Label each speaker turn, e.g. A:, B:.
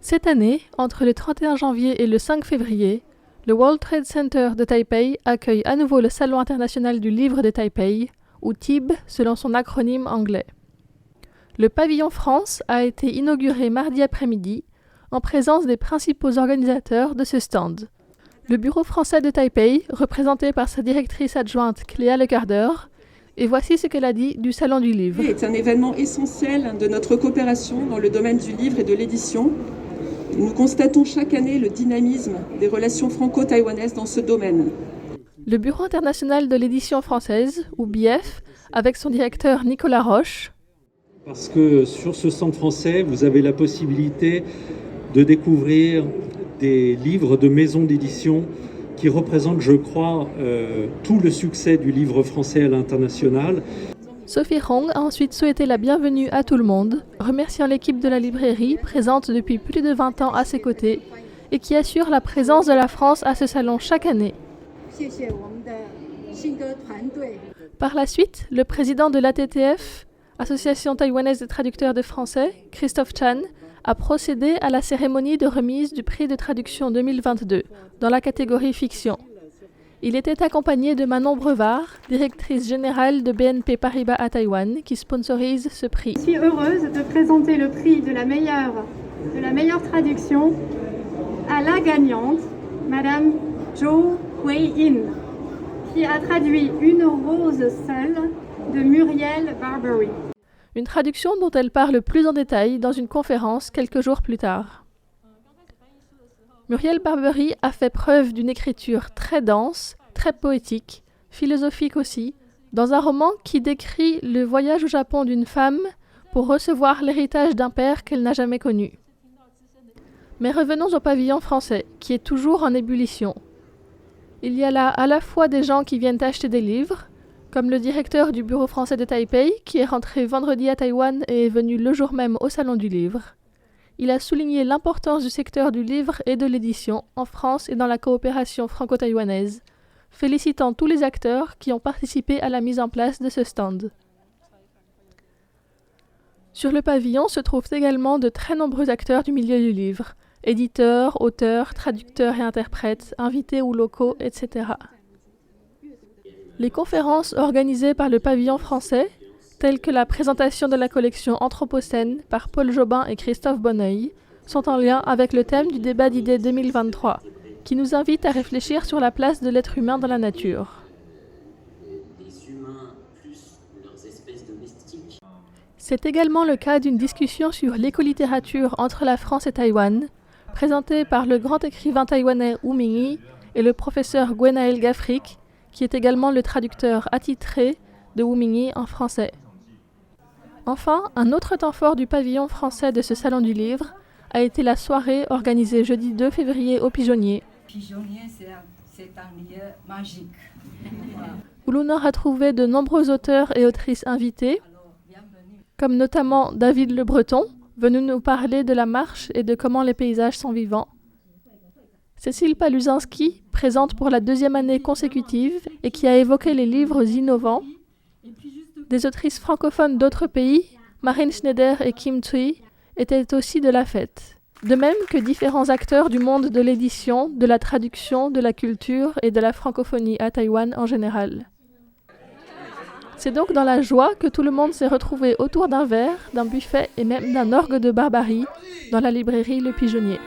A: Cette année, entre le 31 janvier et le 5 février, le World Trade Center de Taipei accueille à nouveau le Salon international du livre de Taipei, ou TIB selon son acronyme anglais. Le pavillon France a été inauguré mardi après-midi en présence des principaux organisateurs de ce stand. Le bureau français de Taipei, représenté par sa directrice adjointe Cléa Lecardeur, et voici ce qu'elle a dit du Salon du Livre.
B: C'est un événement essentiel de notre coopération dans le domaine du livre et de l'édition. Nous constatons chaque année le dynamisme des relations franco-taïwanaises dans ce domaine.
A: Le Bureau international de l'édition française, ou BIEF, avec son directeur Nicolas Roche.
C: Parce que sur ce stand français, vous avez la possibilité de découvrir des livres de maisons d'édition qui représentent, je crois, tout le succès du livre français à l'international.
A: Sophie Hong a ensuite souhaité la bienvenue à tout le monde, remerciant l'équipe de la librairie présente depuis plus de 20 ans à ses côtés et qui assure la présence de la France à ce salon chaque année. Par la suite, le président de l'ATTF, Association taïwanaise des traducteurs de français, Christophe Chan, a procédé à la cérémonie de remise du prix de traduction 2022 dans la catégorie fiction. Il était accompagné de Manon Brevard, directrice générale de BNP Paribas à Taïwan, qui sponsorise ce prix.
D: Je suis heureuse de présenter le prix de la meilleure traduction à la gagnante, Madame Zhou Hui-in, qui a traduit Une rose seule de Muriel Barbery.
A: Une traduction dont elle parle plus en détail dans une conférence quelques jours plus tard. Muriel Barbery a fait preuve d'une écriture très dense, très poétique, philosophique aussi, dans un roman qui décrit le voyage au Japon d'une femme pour recevoir l'héritage d'un père qu'elle n'a jamais connu. Mais revenons au pavillon français, qui est toujours en ébullition. Il y a là à la fois des gens qui viennent acheter des livres, comme le directeur du bureau français de Taipei, qui est rentré vendredi à Taïwan et est venu le jour même au Salon du Livre. Il a souligné l'importance du secteur du livre et de l'édition en France et dans la coopération franco-taïwanaise, félicitant tous les acteurs qui ont participé à la mise en place de ce stand. Sur le pavillon se trouvent également de très nombreux acteurs du milieu du livre, éditeurs, auteurs, traducteurs et interprètes, invités ou locaux, etc. Les conférences organisées par le pavillon français, telles que la présentation de la collection Anthropocène par Paul Jobin et Christophe Bonneuil, sont en lien avec le thème du débat d'idées 2023, qui nous invite à réfléchir sur la place de l'être humain dans la nature. C'est également le cas d'une discussion sur l'écolittérature entre la France et Taïwan, présentée par le grand écrivain taïwanais Wu Mingyi et le professeur Gwenaël Gafrik, qui est également le traducteur attitré de Wu Mingyi en français. Enfin, un autre temps fort du pavillon français de ce Salon du Livre a été la soirée organisée jeudi 2 février au Pigeonnier.
E: C'est un lieu magique.
A: Où l'on aura trouvé de nombreux auteurs et autrices invités, comme notamment David Le Breton, venu nous parler de la marche et de comment les paysages sont vivants. Cécile Paluzinski, présente pour la 2e année consécutive et qui a évoqué les livres innovants. Des autrices francophones d'autres pays, Marine Schneider et Kim Thuy, étaient aussi de la fête. De même que différents acteurs du monde de l'édition, de la traduction, de la culture et de la francophonie à Taïwan en général. C'est donc dans la joie que tout le monde s'est retrouvé autour d'un verre, d'un buffet et même d'un orgue de barbarie dans la librairie Le Pigeonnier.